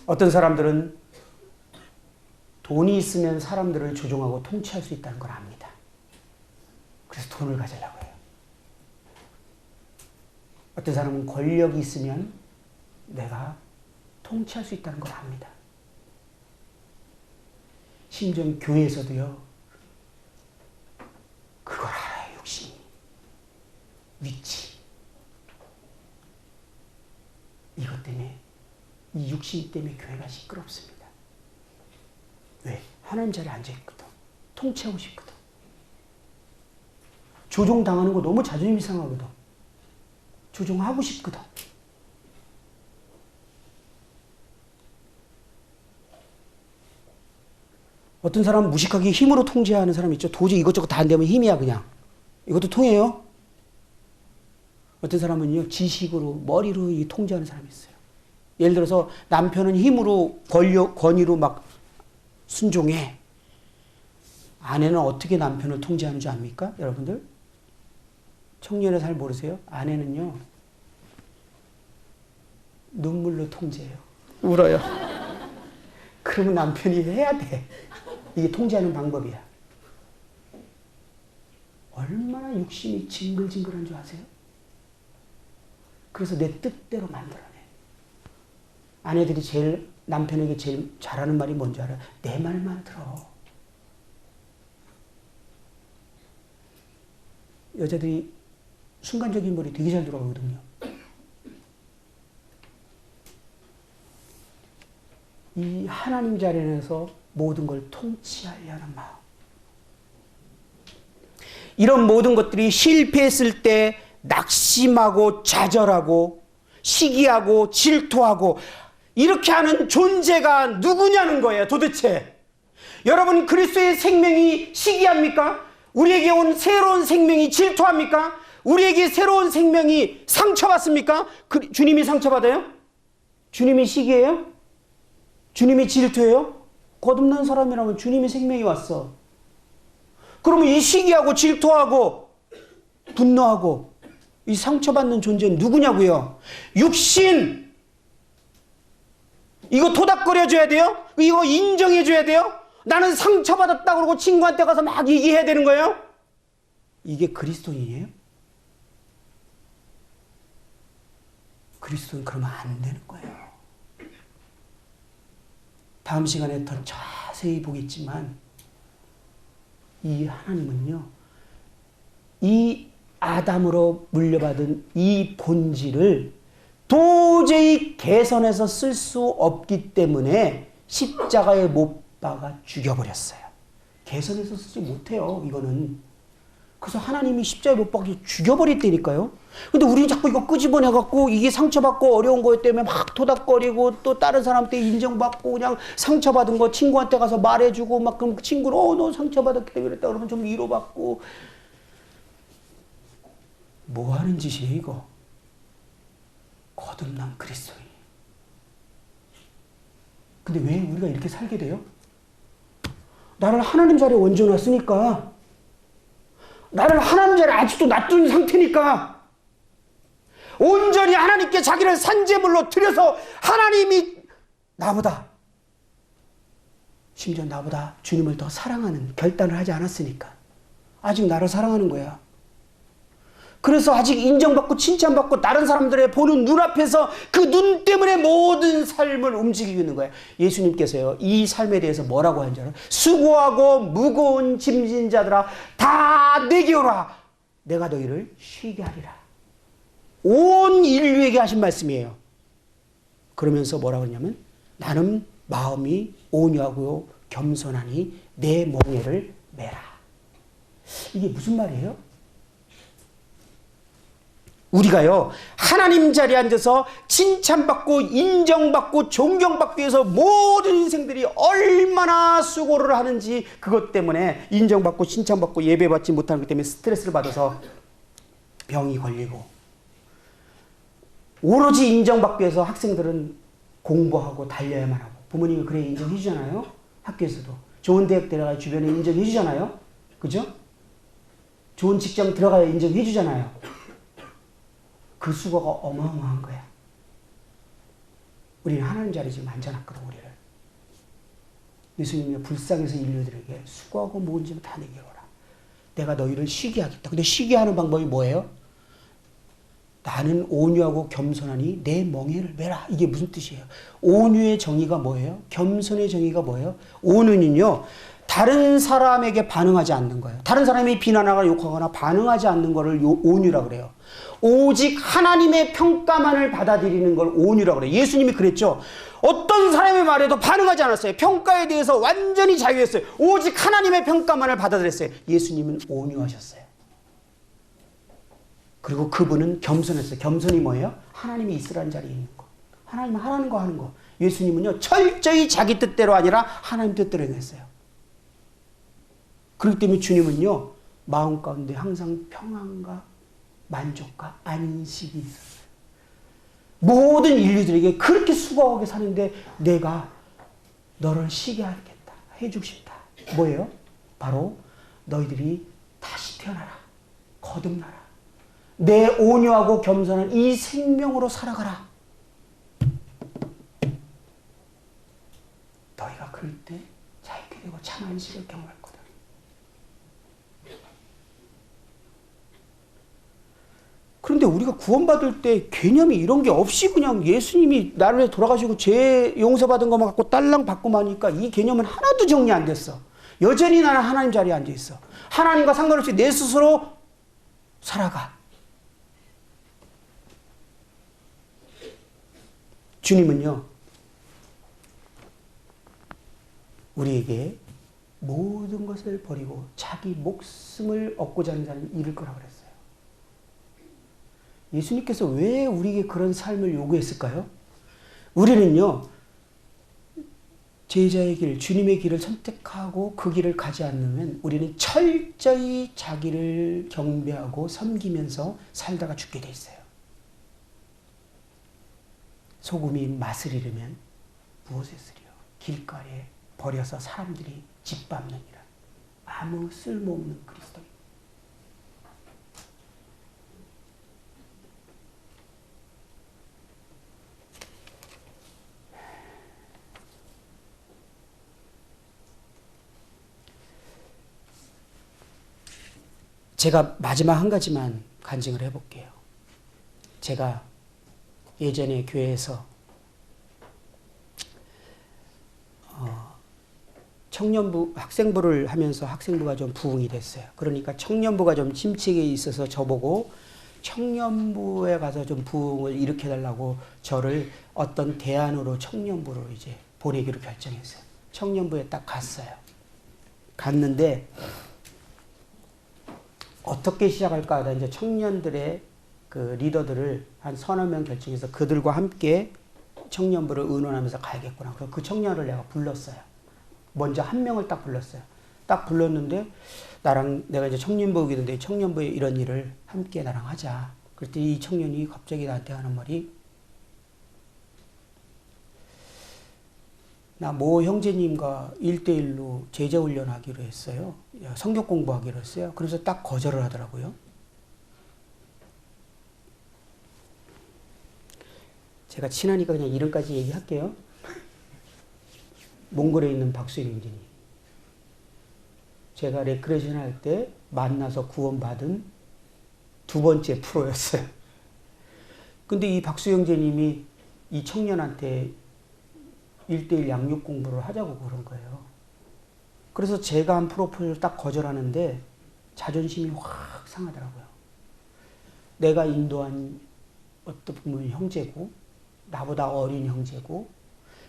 어떤 사람들은 돈이 있으면 사람들을 조종하고 통치할 수 있다는 걸 압니다. 그래서 돈을 가지려고 해요. 어떤 사람은 권력이 있으면 내가 통치할 수 있다는 걸 압니다. 심지어 교회에서도요. 그걸 알아요. 욕심이. 위치. 이것 때문에 이 육신 때문에 교회가 시끄럽습니다. 왜? 하나님 자리에 앉아있거든. 통치하고 싶거든. 조종당하는 거 너무 자존심이 상하거든. 조종하고 싶거든. 어떤 사람은 무식하게 힘으로 통제하는 사람이 있죠. 도저히 이것저것 다 안 되면 힘이야 그냥. 이것도 통해요. 어떤 사람은요. 지식으로 머리로 통제하는 사람이 있어요. 예를 들어서 남편은 힘으로 권위로 막 순종해. 아내는 어떻게 남편을 통제하는 줄 압니까? 여러분들? 청년의 삶 모르세요? 아내는요. 눈물로 통제해요. 울어요. 그러면 남편이 해야 돼. 이게 통제하는 방법이야. 얼마나 육신이 징글징글한 줄 아세요? 그래서 내 뜻대로 만들어내. 아내들이 남편에게 제일 잘하는 말이 뭔지 알아요? 내 말만 들어. 여자들이 순간적인 머리 되게 잘 들어가거든요. 이 하나님 자리에서 모든 걸 통치하려는 마음. 이런 모든 것들이 실패했을 때 낙심하고 좌절하고 시기하고 질투하고 이렇게 하는 존재가 누구냐는 거예요, 도대체. 여러분, 그리스도의 생명이 시기합니까? 우리에게 온 새로운 생명이 질투합니까? 우리에게 새로운 생명이 상처받습니까? 주님이 상처받아요? 주님이 시기해요? 주님이 질투해요? 거듭난 사람이라면 주님의 생명이 왔어. 그러면 이 시기하고 질투하고 분노하고 이 상처받는 존재는 누구냐고요? 육신! 이거 토닥거려줘야 돼요? 이거 인정해줘야 돼요? 나는 상처받았다 그러고 친구한테 가서 막 얘기해야 되는 거예요? 이게 그리스도인이에요? 그리스도인 그러면 안 되는 거예요. 다음 시간에 더 자세히 보겠지만 이 하나님은요, 이 아담으로 물려받은 이 본질을 도저히 개선해서 쓸 수 없기 때문에 십자가에 못 박아 죽여버렸어요. 개선해서 쓰지 못해요, 이거는. 그래서 하나님이 십자가에 못 박아 죽여버렸다니까요. 근데 우리는 자꾸 이거 끄집어내갖고 이게 상처받고 어려운 것 때문에 막 토닥거리고 또 다른 사람한테 인정받고 그냥 상처받은 거 친구한테 가서 말해주고 막 그럼 친구는 너 상처받았기 때문에 그랬다 그러면 좀 위로받고. 뭐 하는 짓이에요, 이거? 거듭난 그리스도인. 근데 왜 우리가 이렇게 살게 돼요? 나를 하나님 자리에 얹어놨으니까, 나를 하나님 자리에 아직도 놔둔 상태니까, 온전히 하나님께 자기를 산제물로 드려서 하나님이 나보다, 심지어 나보다 주님을 더 사랑하는 결단을 하지 않았으니까 아직 나를 사랑하는 거야. 그래서 아직 인정받고 칭찬받고 다른 사람들의 보는 눈앞에서 그 눈 때문에 모든 삶을 움직이고 있는 거예요. 예수님께서요, 이 삶에 대해서 뭐라고 하는지 알아요? 수고하고 무거운 짐진 자들아 다 내게 오라. 내가 너희를 쉬게 하리라. 온 인류에게 하신 말씀이에요. 그러면서 뭐라고 하냐면 나는 마음이 온유하고 겸손하니 내 멍에를 메라. 이게 무슨 말이에요? 우리가요, 하나님 자리에 앉아서 칭찬받고 인정받고 존경받기 위해서 모든 인생들이 얼마나 수고를 하는지, 그것 때문에 인정받고 칭찬받고 예배받지 못하는 것 때문에 스트레스를 받아서 병이 걸리고, 오로지 인정받기 위해서 학생들은 공부하고 달려야만 하고, 부모님이 그래 인정해 주잖아요. 학교에서도 좋은 대학 들어가야 주변에 인정해 주잖아요. 그죠? 좋은 직장 들어가야 인정해 주잖아요. 그 수고가 어마어마한 거야. 우리는 하나님 자리에 지금 앉아놨거든, 우리를. 예수님이 불쌍해서 인류들에게 수고하고 모은 짐을 다 내게 오라. 내가 너희를 쉬게 하겠다. 근데 쉬게 하는 방법이 뭐예요? 나는 온유하고 겸손하니 내 멍에를 메라. 이게 무슨 뜻이에요? 온유의 정의가 뭐예요? 겸손의 정의가 뭐예요? 온유는요, 다른 사람에게 반응하지 않는 거예요. 다른 사람이 비난하거나 욕하거나 반응하지 않는 거를 온유라고 그래요. 오직 하나님의 평가만을 받아들이는 걸 온유라고 그래요. 예수님이 그랬죠. 어떤 사람의 말에도 반응하지 않았어요. 평가에 대해서 완전히 자유했어요. 오직 하나님의 평가만을 받아들였어요. 예수님은 온유하셨어요. 그리고 그분은 겸손했어요. 겸손이 뭐예요? 하나님이 있으라는 자리에 있는 거. 하나님은 하라는 거 하는 거. 예수님은요, 철저히 자기 뜻대로 아니라 하나님 뜻대로 행했어요. 그렇기 때문에 주님은요, 마음 가운데 항상 평안과 만족과 안식이 있었어요. 모든 인류들에게 그렇게 수고하게 사는데 내가 너를 쉬게 하겠다. 해주고 싶다. 뭐예요? 바로 너희들이 다시 태어나라. 거듭나라. 내 온유하고 겸손한 이 생명으로 살아가라. 너희가 그럴 때 자유케 되고 참 안식을 경험할 거다. 그런데 우리가 구원받을 때 개념이 이런 게 없이 그냥 예수님이 나를 위해 돌아가시고 죄 용서받은 것만 갖고 딸랑 받고 마니까 이 개념은 하나도 정리 안 됐어. 여전히 나는 하나님 자리에 앉아 있어. 하나님과 상관없이 내 스스로 살아가. 주님은요, 우리에게 모든 것을 버리고 자기 목숨을 얻고자 하는 자는 잃을 거라고 그랬어요. 예수님께서 왜 우리에게 그런 삶을 요구했을까요? 우리는요, 제자의 길, 주님의 길을 선택하고 그 길을 가지 않으면 우리는 철저히 자기를 경배하고 섬기면서 살다가 죽게 돼 있어요. 소금이 맛을 잃으면 무엇에 쓰리요? 길가에 버려서 사람들이 짓밟느니라. 아무 쓸모없는 그리스도인. 제가 마지막 한 가지만 간증을 해볼게요. 제가 예전에 교회에서 청년부, 학생부를 하면서 학생부가 좀 부흥이 됐어요. 그러니까 청년부가 좀 침체기에 있어서 저보고 청년부에 가서 좀 부흥을 일으켜달라고 저를 어떤 대안으로 청년부로 이제 보내기로 결정했어요. 청년부에 딱 갔어요. 갔는데 어떻게 시작할까 하다 이제 청년들의 그 리더들을 한 서너 명 결정해서 그들과 함께 청년부를 의논하면서 가야겠구나. 그래서 그 청년을 내가 불렀어요. 먼저 한 명을 딱 불렀어요. 딱 불렀는데 나랑 내가 이제 청년부에 있는데 청년부에 이런 일을 함께 나랑 하자. 그랬더니 이 청년이 갑자기 나한테 하는 말이 나 모 형제님과 1대1로 제자훈련하기로 했어요. 성경 공부하기로 했어요. 그래서 딱 거절을 하더라고요. 제가 친하니까 그냥 이름까지 얘기할게요. 몽골에 있는 박수영 형제님. 제가 레크레이션 할 때 만나서 구원받은 두 번째 프로였어요. 근데 이 박수영 형제님이 이 청년한테 1대1 양육 공부를 하자고 그런 거예요. 그래서 제가 한 프로포즈를 딱 거절하는데 자존심이 확 상하더라고요. 내가 인도한 어떤 보면 형제고 나보다 어린 형제고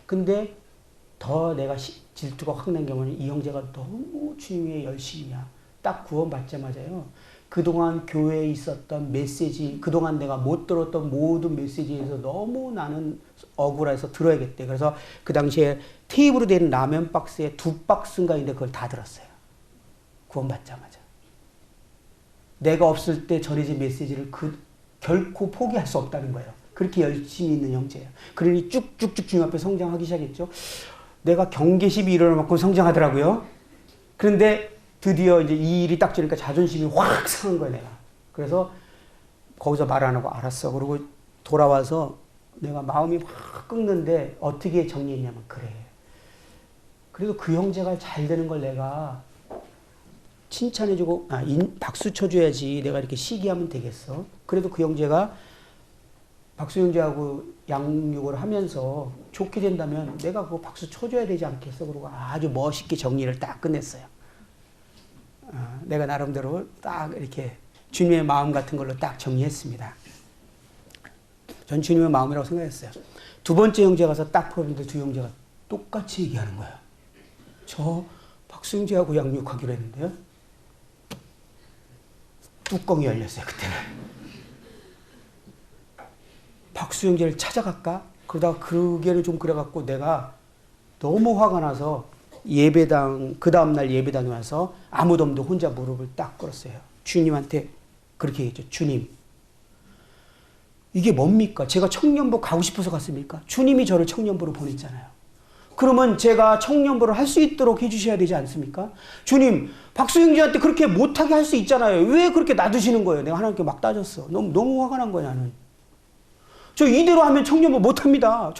근데 더 내가 질투가 확 난 경우는 이 형제가 너무 주님의 열심이야. 딱 구원받자마자요. 그동안 교회에 있었던 메시지, 그동안 내가 못 들었던 모든 메시지에서 너무 나는 억울해서 들어야겠대. 그래서 그 당시에 테이프로 된 라면 박스에 2박스인가 있는데 그걸 다 들었어요. 구원받자마자. 내가 없을 때 전해진 메시지를 결코 포기할 수 없다는 거예요. 그렇게 열심히 있는 형제예요. 그러니 쭉쭉쭉 주님 앞에 성장하기 시작했죠. 내가 경계심이 일어날 만큼 성장하더라고요. 그런데 드디어 이제 이 일이 딱 지니까 자존심이 확 상한 거야, 내가. 그래서 거기서 말 안 하고 알았어. 그리고 돌아와서 내가 마음이 확 끓는데 어떻게 정리했냐면 그래. 그래도 그 형제가 잘 되는 걸 내가 칭찬해주고 박수 쳐줘야지 내가 이렇게 시기하면 되겠어. 그래도 그 형제가 박수 형제하고 양육을 하면서 좋게 된다면 내가 그거 박수 쳐줘야 되지 않겠어. 그러고 아주 멋있게 정리를 딱 끝냈어요. 내가 나름대로 딱 이렇게 주님의 마음 같은 걸로 딱 정리했습니다. 전 주님의 마음이라고 생각했어요. 두 번째 형제 가서 딱 풀었는데 두 형제가 똑같이 얘기하는 거예요. 저 박수 형제하고 양육하기로 했는데요. 뚜껑이 열렸어요, 그때는. 박수 형제를 찾아갈까? 그러다가 그게는 좀 그래갖고 내가 너무 화가 나서 예배당, 그 다음날 예배당에 와서 아무도 없는데 혼자 무릎을 딱 꿇었어요. 주님한테 그렇게 얘기했죠. 주님, 이게 뭡니까? 제가 청년부 가고 싶어서 갔습니까? 주님이 저를 청년부로 보냈잖아요. 그러면 제가 청년부를 할 수 있도록 해주셔야 되지 않습니까? 주님, 박수영지한테 그렇게 못하게 할 수 있잖아요. 왜 그렇게 놔두시는 거예요? 내가 하나님께 막 따졌어. 너무 화가 난 거야, 나는. 저 이대로 하면 청년부 못합니다.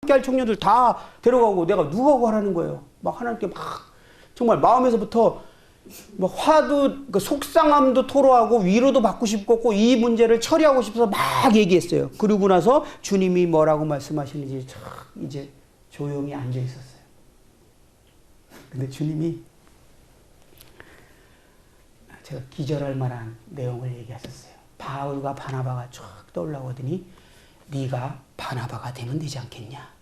할 청년들 다 데려가고 내가 누가 하라는 거예요. 막 하나님께 막 정말 마음에서부터 막 화도 속상함도 토로하고 위로도 받고 싶고 이 문제를 처리하고 싶어서 막 얘기했어요. 그러고 나서 주님이 뭐라고 말씀하시는지 이제 조용히 앉아 있었어요. 근데 주님이 제가 기절할 만한 내용을 얘기하셨어요. 바울과 바나바가 쫙 떠올라오더니 네가 바나바가 되면 되지 않겠냐.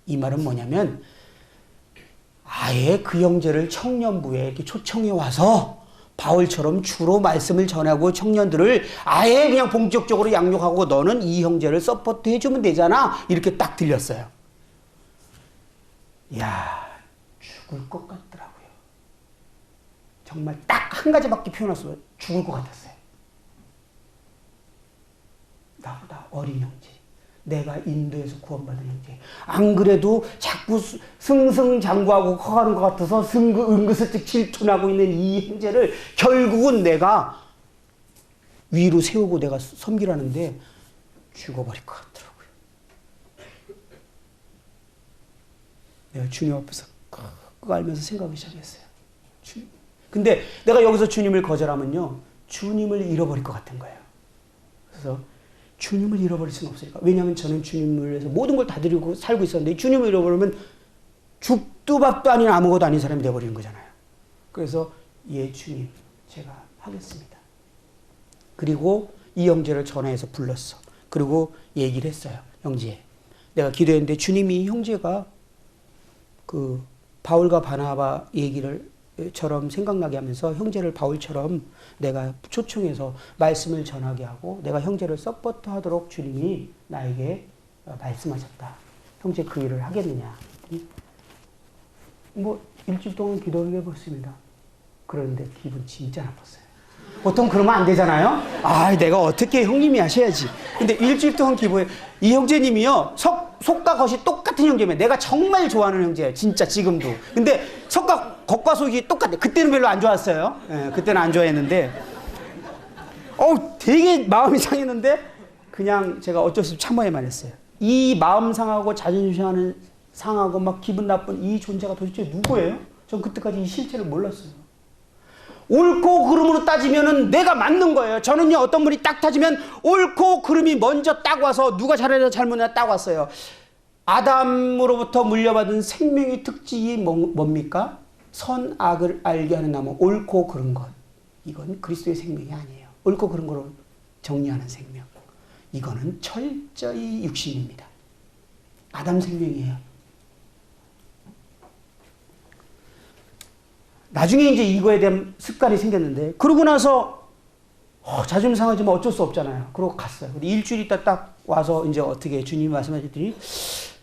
이 말은 뭐냐면 아예 그 형제를 청년부에 이렇게 초청해 와서 바울처럼 주로 말씀을 전하고 청년들을 아예 그냥 본격적으로 양육하고 너는 이 형제를 서포트 해주면 되잖아. 이렇게 딱 들렸어요. 이야, 죽을 것 같더라고요. 정말 딱 한 가지밖에 표현할 수 없어요. 죽을 것 같았어요. 나보다 어린 형제. 내가 인도에서 구원받은 형제. 안 그래도 자꾸 승승장구하고 커가는 것 같아서 은근슬쩍 질투나고 있는 이 형제를 결국은 내가 위로 세우고 내가 섬기라는데 죽어버릴 것 같더라고요. 내가 주님 앞에서 그거 알면서 생각하기 시작했어요. 근데 내가 여기서 주님을 거절하면요, 주님을 잃어버릴 것 같은 거예요. 그래서 주님을 잃어버릴 수는 없으니까. 왜냐하면 저는 주님을 위해서 모든 걸 다 드리고 살고 있었는데 주님을 잃어버리면 죽도 밥도 아닌 아무것도 아닌 사람이 되어버리는 거잖아요. 그래서 예 주님 제가 하겠습니다. 그리고 이 형제를 전화해서 불렀어. 그리고 얘기를 했어요. 형제, 내가 기도했는데 주님이 형제가 그 바울과 바나바 얘기를처럼 생각나게 하면서 형제를 바울처럼 내가 초청해서 말씀을 전하게 하고 내가 형제를 서포트하도록 주님이 나에게 말씀하셨다. 형제 그 일을 하겠느냐? 뭐 일주일 동안 기도를 해봤습니다. 그런데 기분 진짜 나빴어요. 보통 그러면 안 되잖아요. 아, 내가 어떻게 형님이 하셔야지. 근데 일주일 동안 기도해. 이 형제님이요, 속과 겉이 똑같은 형제면 내가 정말 좋아하는 형제예요. 진짜 지금도. 근데 속과 겉과 속이 똑같아. 그때는 별로 안 좋았어요. 예, 그때는 안 좋아했는데, 되게 마음이 상했는데 그냥 제가 어쩔 수 없이 참아야만 했어요. 이 마음 상하고 자존심 상하고 막 기분 나쁜 이 존재가 도대체 누구예요? 전 그때까지 이 실체를 몰랐어요. 옳고 그름으로 따지면은 내가 맞는 거예요. 저는요, 어떤 분이 딱 따지면 옳고 그름이 먼저 딱 와서 누가 잘해야 잘못해야 딱 왔어요. 아담으로부터 물려받은 생명의 특징이 뭡니까? 선악을 알게 하는 나무, 옳고 그른 것. 이건 그리스도의 생명이 아니에요. 옳고 그른 거로 정리하는 생명. 이거는 철저히 육신입니다. 아담 생명이에요. 나중에 이제 이거에 대한 습관이 생겼는데, 그러고 나서 자존심 상하지만 어쩔 수 없잖아요. 그러고 갔어요. 근데 일주일 있다 딱 와서 이제 어떻게 주님이 말씀하셨더니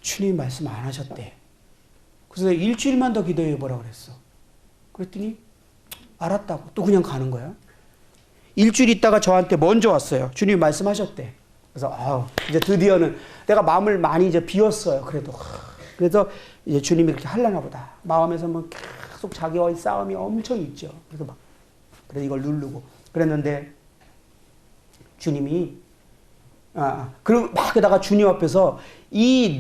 주님이 말씀 안 하셨대. 그래서 일주일만 더 기도해 보라 그랬어. 그랬더니 알았다고 또 그냥 가는 거야. 일주일 있다가 저한테 먼저 왔어요. 주님이 말씀하셨대. 그래서 이제 드디어는 내가 마음을 많이 이제 비웠어요. 그래서 이제 주님이 이렇게 하려나 보다. 마음에서 뭐 계속 자기와의 싸움이 엄청 있죠. 그래서 이걸 누르고 그랬는데 주님이 그리고 막 게다가 주님 앞에서 이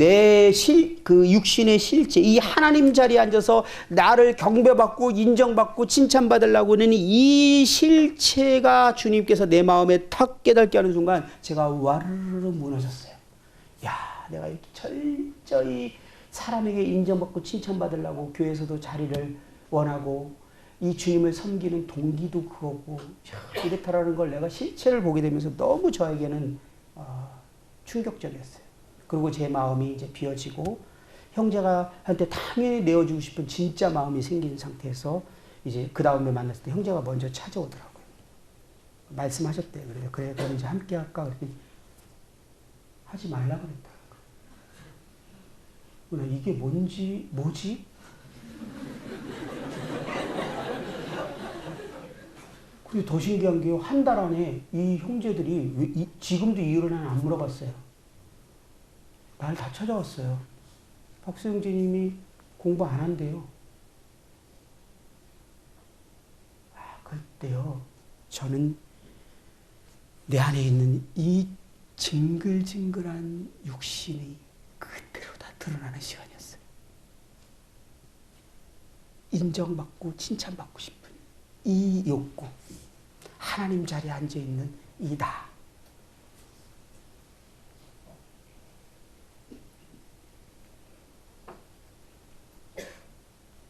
그 육신의 실체, 이 하나님 자리에 앉아서 나를 경배받고 인정받고 칭찬받으려고 하는 이 실체가 주님께서 내 마음에 탁 깨닫게 하는 순간 제가 와르르 무너졌어요. 야, 내가 이렇게 철저히 사람에게 인정받고 칭찬받으려고 교회에서도 자리를 원하고 이 주님을 섬기는 동기도 그거고 이렇다라는 걸 내가 실체를 보게 되면서 너무 저에게는 충격적이었어요. 그리고 제 마음이 이제 비어지고 형제가 한테 당연히 내어주고 싶은 진짜 마음이 생긴 상태에서 이제 그 다음에 만났을 때 형제가 먼저 찾아오더라고요. 말씀하셨대요. 그래 그럼 이제 함께 할까? 그랬더니 하지 말라 그랬다. 이게 뭐지? 그리고 더 신기한 게 한 달 안에 이 형제들이 지금도 이유를 난 안 물어봤어요. 날 다 찾아왔어요. 박수 형제님이 공부 안 한대요. 그때요. 저는 내 안에 있는 이 징글징글한 육신이 그대로 다 드러나는 시간이었어요. 인정받고 칭찬받고 싶은 이 욕구, 하나님 자리에 앉아있는 이 나.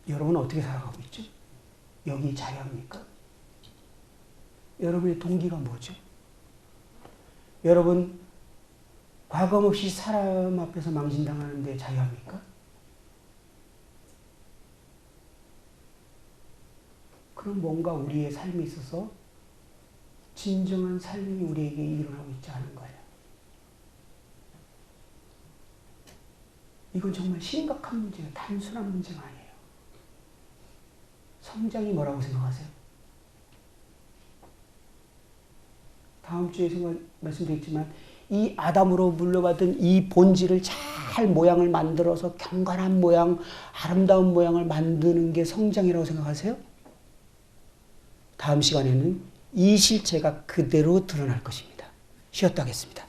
여러분은 어떻게 살아가고 있죠? 여기 자유합니까? 여러분의 동기가 뭐죠? 여러분 과감 없이 사람 앞에서 망신당하는데 자유합니까? 그럼 뭔가 우리의 삶에 있어서 진정한 삶이 우리에게 일어나고 있지 않은 거예요. 이건 정말 심각한 문제예요. 단순한 문제가 아니에요. 성장이 뭐라고 생각하세요? 다음 주에 말씀드렸지만 이 아담으로 물려받은 이 본질을 잘 모양을 만들어서 경건한 모양, 아름다운 모양을 만드는 게 성장이라고 생각하세요? 다음 시간에는 이 실체가 그대로 드러날 것입니다. 쉬었다 하겠습니다.